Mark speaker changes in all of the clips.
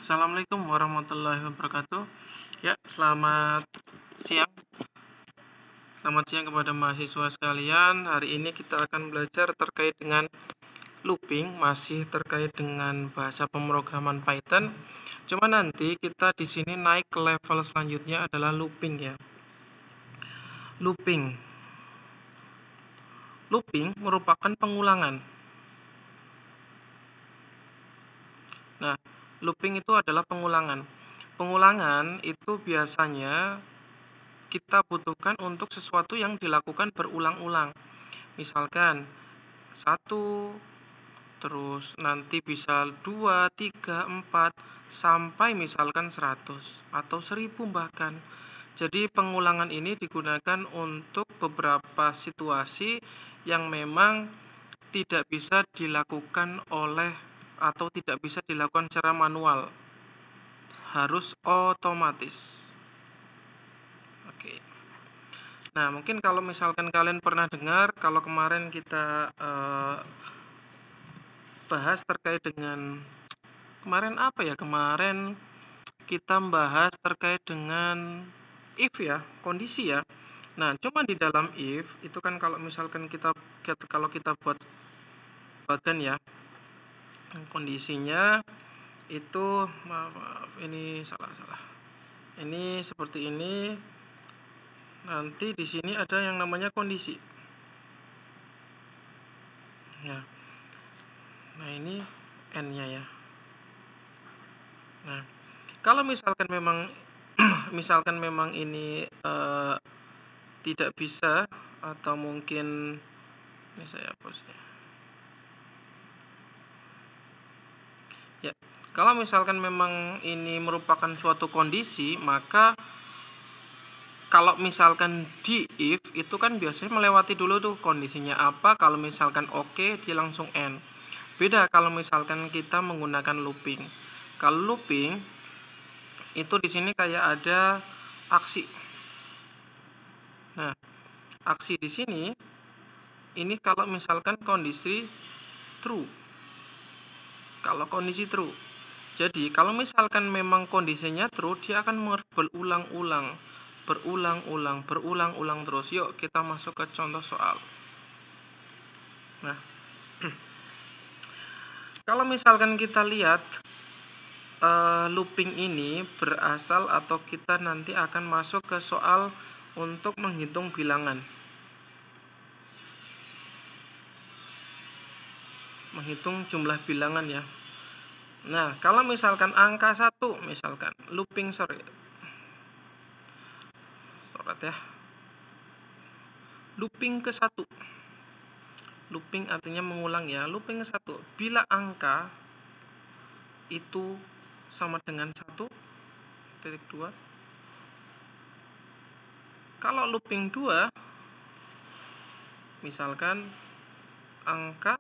Speaker 1: Assalamualaikum warahmatullahi wabarakatuh. Ya, selamat siang. Selamat siang kepada mahasiswa sekalian. Hari ini kita akan belajar terkait dengan looping, masih terkait dengan bahasa pemrograman Python. Cuma nanti kita di sini naik ke level selanjutnya adalah looping ya. Looping. Looping merupakan pengulangan. Nah, looping itu adalah pengulangan. Pengulangan itu biasanya kita butuhkan untuk sesuatu yang dilakukan berulang-ulang. Misalkan 1, terus nanti bisa 2, 3, 4, sampai misalkan 100 atau 1000 bahkan. Jadi pengulangan ini digunakan untuk beberapa situasi yang memang tidak bisa dilakukan oleh atau tidak bisa dilakukan secara manual. Harus otomatis. Oke. Nah, mungkin kalau misalkan kalian pernah dengar, kalau kemarin kita bahas terkait dengan kemarin kita membahas terkait dengan if ya, kondisi ya. Nah, cuma di dalam if itu kan kalau misalkan kita buat bagan ya, kondisinya itu maaf ini salah. Ini seperti ini. Nanti di sini ada yang namanya kondisi. Ya. Nah, ini n-nya ya. Nah, kalau misalkan memang ini tidak bisa atau mungkin ini saya hapus ya. Ya, kalau misalkan memang ini merupakan suatu kondisi, maka kalau misalkan di if itu kan biasanya melewati dulu tuh kondisinya apa. Kalau misalkan oke, dia langsung end. Beda kalau misalkan kita menggunakan looping. Kalau looping itu di sini kayak ada aksi. Nah, aksi di sini ini kalau misalkan kondisi true. Kalau kondisi true. Jadi, kalau misalkan memang kondisinya true, dia akan berulang-ulang terus. Yuk, kita masuk ke contoh soal. Nah, kalau misalkan kita lihat looping ini berasal atau kita nanti akan masuk ke soal untuk menghitung bilangan. Menghitung jumlah bilangan ya. Nah, kalau misalkan angka 1 misalkan looping ya. Looping ke 1. Looping artinya mengulang ya. Looping ke 1. Bila angka itu sama dengan 1.2. Kalau looping 2 misalkan angka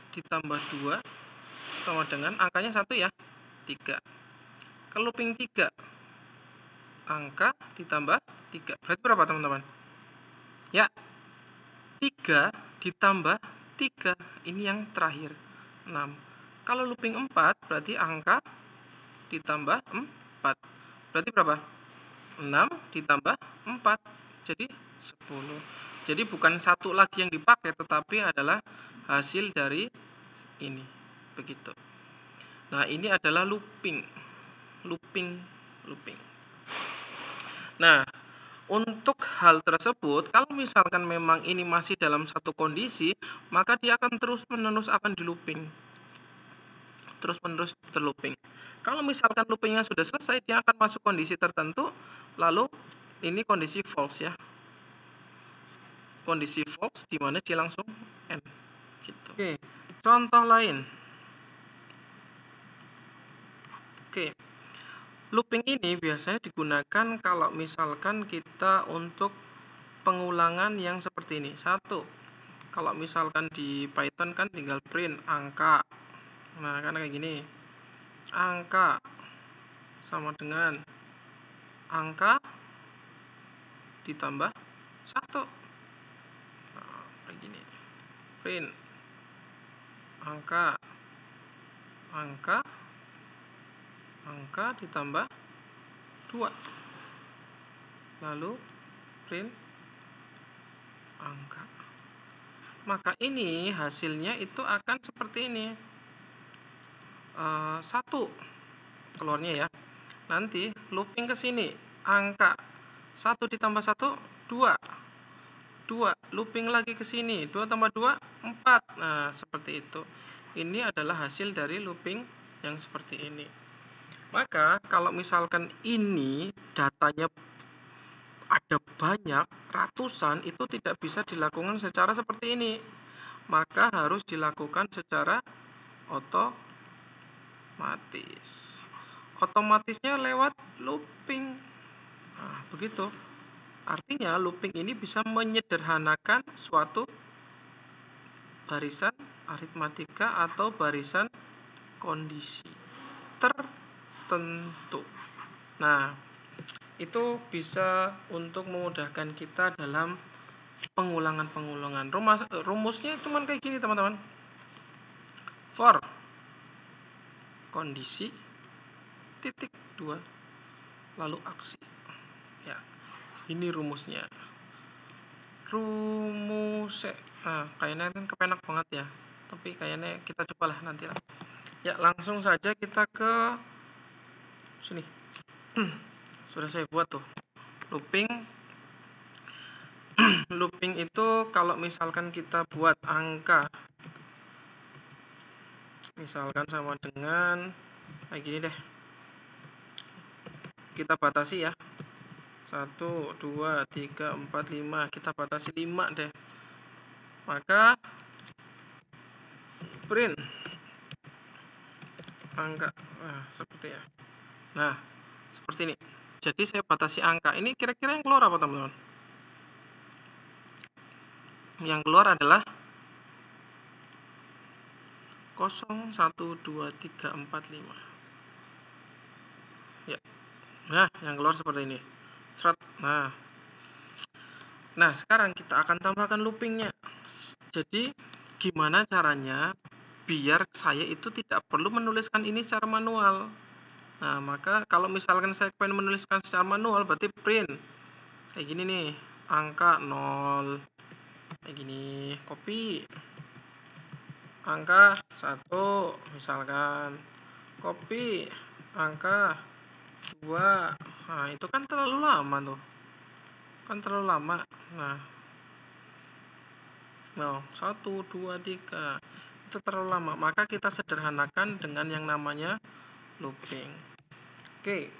Speaker 1: ditambah 2 sama dengan angkanya 1 ya, 3. Kalau looping 3 angka ditambah 3. Berarti berapa teman-teman? Ya, 3 ditambah 3. Ini yang terakhir, 6. Kalau looping 4 berarti angka ditambah 4. Berarti berapa? 6 ditambah 4. Jadi 10. Jadi bukan satu lagi yang dipakai, tetapi adalah hasil dari ini. Begitu. Nah, ini adalah looping. Nah, untuk hal tersebut, kalau misalkan memang ini masih dalam satu kondisi, maka dia akan terus-menerus akan di looping. Terus-menerus terlooping. Kalau misalkan loopingnya sudah selesai, dia akan masuk kondisi tertentu, lalu ini kondisi false ya. Kondisi false di mana dia langsung end. Gitu. Oke, contoh lain. Oke. Looping ini biasanya digunakan kalau misalkan kita untuk pengulangan yang seperti ini. 1. Kalau misalkan di Python kan tinggal print angka. Nah, kan kayak gini. Angka sama dengan angka ditambah 1. Nah, kayak gini. Print angka angka ditambah 2. Lalu print angka. Maka ini hasilnya itu akan seperti ini. 1 keluarnya ya. Nanti looping ke sini. Angka 1 ditambah 1, 2. 2. Looping lagi ke sini. 2 tambah 2, 4. Nah, seperti itu. Ini adalah hasil dari looping yang seperti ini. Maka kalau misalkan ini datanya ada banyak, ratusan, itu tidak bisa dilakukan secara seperti ini. Maka harus dilakukan secara otomatis. Otomatisnya lewat looping. Nah, begitu. Artinya looping ini bisa menyederhanakan suatu barisan aritmatika atau barisan kondisi tertentu. Nah, itu bisa untuk memudahkan kita dalam pengulangan-pengulangan. Rumusnya cuma kayak gini, teman-teman. For kondisi titik 2 lalu aksi. Ya, ini rumusnya. Kayaknya kan kepenak banget ya. Tapi kayaknya kita cobalah nanti lah. Ya, langsung saja kita ke sini. Sudah saya buat tuh. Looping. Looping itu kalau misalkan kita buat angka, misalkan sama dengan kayak gini deh. Kita batasi ya. 1, 2, 3, 4, 5. Kita batasi 5 deh. Maka print angka. Seperti ya. Nah, seperti ini. Jadi saya batasi angka. Ini kira-kira yang keluar apa, teman-teman? Yang keluar adalah 0, 1, 2, 3, 4, 5. Ya. Nah, yang keluar seperti ini. Nah, sekarang kita akan tambahkan loopingnya. Jadi, gimana caranya biar saya itu tidak perlu menuliskan ini secara manual. Nah, maka kalau misalkan saya pengen menuliskan secara manual, berarti print. Kayak gini nih, angka 0. Kayak gini, copy. Angka 1, misalkan. Copy. Angka 2. Nah, itu kan terlalu lama tuh. Kan terlalu lama. Nah, 1, 2, 3. Itu terlalu lama. Maka kita sederhanakan dengan yang namanya looping. Oke.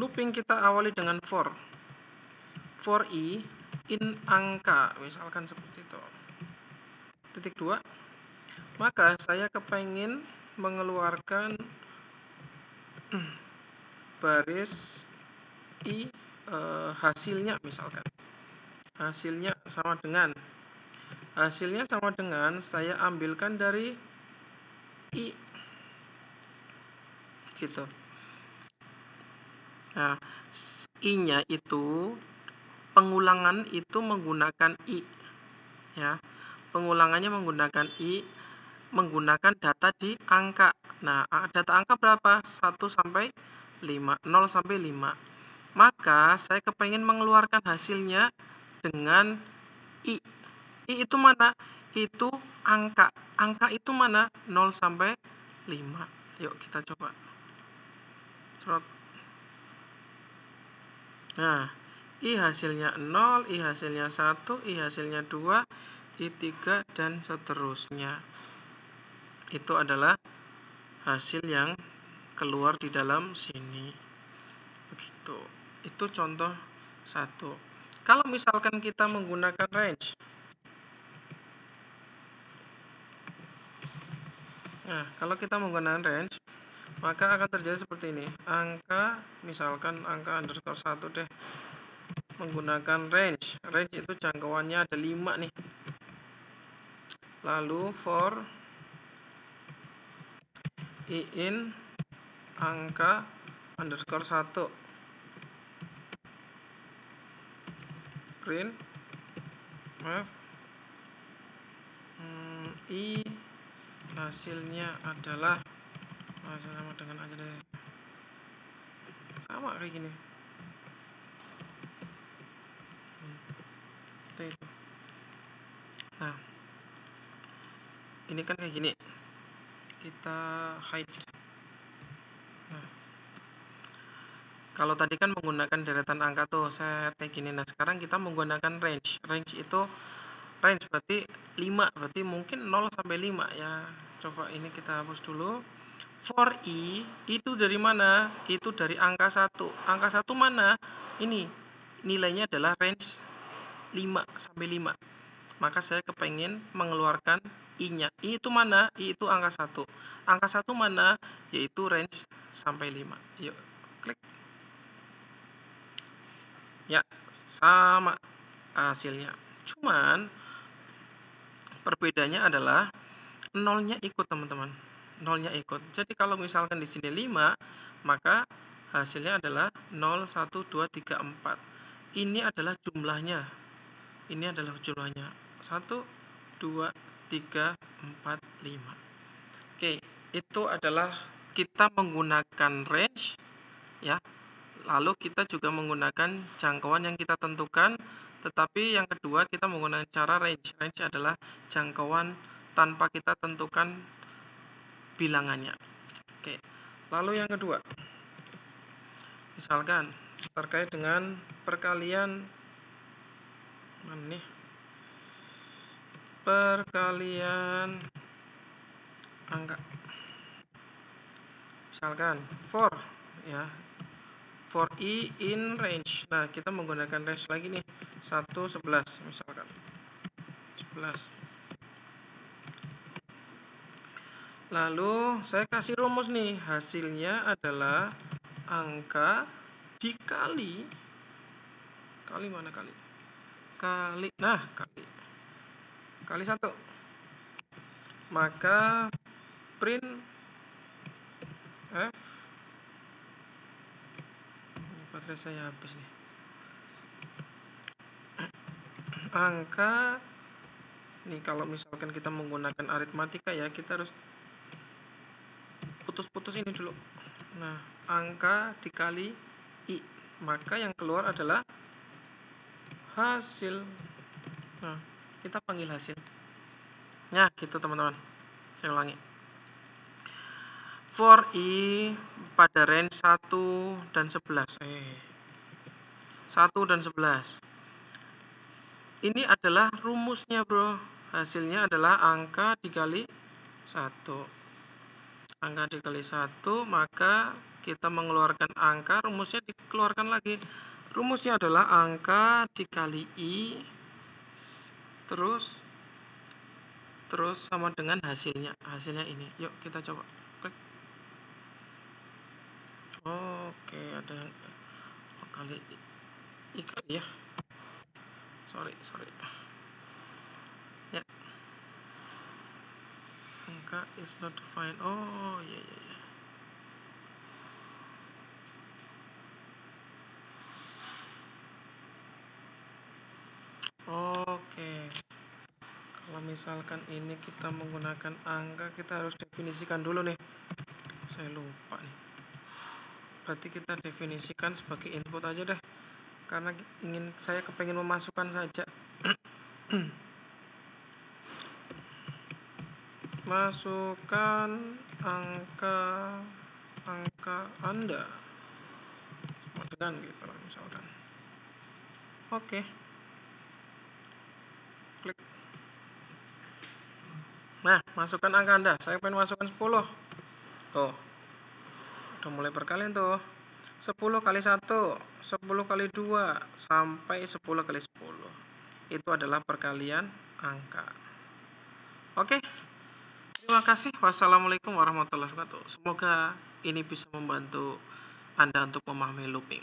Speaker 1: Looping kita awali dengan for. For i in angka, misalkan seperti itu. Titik 2. Maka saya kepengen mengeluarkan baris i hasilnya, misalkan. Hasilnya sama dengan saya ambilkan dari i gitu. Nah, i-nya itu pengulangan itu menggunakan i ya. Pengulangannya menggunakan i, menggunakan data di angka. Nah, data angka berapa? 1 sampai 5, 0 sampai 5. Maka saya kepengen mengeluarkan hasilnya dengan i. I itu mana? Itu angka. Angka itu mana? 0 sampai 5. Yuk kita coba. Nah, i hasilnya 0, i hasilnya 1, i hasilnya 2, i 3, dan seterusnya. Itu adalah hasil yang keluar di dalam sini. Begitu. Itu contoh 1. Kalau misalkan kita menggunakan range. Nah, kalau kita menggunakan range, maka akan terjadi seperti ini. Angka, misalkan angka underscore 1 deh. Menggunakan range. Range itu jangkauannya ada 5 nih. Lalu for i in angka underscore 1. Print i hasilnya adalah sama dengan aja deh. sama kayak gini. Itu. Nah, ini kan kayak gini. Kita hide. Nah, kalau tadi kan menggunakan deretan angka tuh, saya kayak gini. Nah, sekarang kita menggunakan range. Range berarti 5, berarti mungkin 0 sampai 5 ya. Coba ini kita hapus dulu. For i itu dari mana? Itu dari angka 1. Angka 1 mana? Ini. Nilainya adalah range 5 sampai 5. Maka saya kepengen mengeluarkan i-nya. I itu mana? I itu angka 1. Angka 1 mana? Yaitu range sampai 5. Yuk, klik. Ya, sama hasilnya. Cuman perbedaannya adalah nolnya ikut, teman-teman. Nolnya ikut. Jadi kalau misalkan di sini 5, maka hasilnya adalah 0, 1, 2, 3, 4. Ini adalah jumlahnya. Ini adalah jumlahnya. 1, 2, 3, 4, 5. Oke, itu adalah kita menggunakan range ya. Lalu kita juga menggunakan jangkauan yang kita tentukan, tetapi yang kedua kita menggunakan cara range. Range adalah jangkauan tanpa kita tentukan bilangannya. Oke. Lalu yang kedua, misalkan terkait dengan perkalian mana nih? Perkalian angka. Misalkan for ya. For i in range. Nah, kita menggunakan range lagi nih. 1, 11 misalkan. 11. Lalu saya kasih rumus nih. Hasilnya adalah angka dikali mana kali? Kali 1. Maka print f, ini baterai saya habis nih. Angka nih, kalau misalkan kita menggunakan aritmatika ya, kita harus putus-putus ini dulu. Nah, angka dikali i, maka yang keluar adalah hasil. Nah, kita panggil hasil. Ya, gitu teman-teman. Saya ulangi. For i pada range 1 dan 11. 1 dan 11. Ini adalah rumusnya, bro. Hasilnya adalah angka dikali 1. Angka dikali 1, maka kita mengeluarkan angka, rumusnya dikeluarkan lagi. Rumusnya adalah angka dikali i terus sama dengan hasilnya. Hasilnya ini. Yuk kita coba klik. Oke, ada yang kali i kali ya. Sorry. Ya. Angka is not defined. Oh, iya. Oke. Kalau misalkan ini kita menggunakan angka, kita harus definisikan dulu nih. Saya lupa nih. Berarti kita definisikan sebagai input aja deh. Karena saya kepengen memasukkan saja. Masukkan angka Anda. Sama dengan gitu misalkan. Oke. Klik. Nah, masukkan angka Anda. Saya pengen masukkan 10. Tuh. Udah mulai perkalian tuh. 10 kali 1, 10 kali 2, sampai 10 kali 10. Itu adalah perkalian angka. Oke. Terima kasih. Wassalamualaikum warahmatullahi wabarakatuh. Semoga ini bisa membantu Anda untuk memahami looping.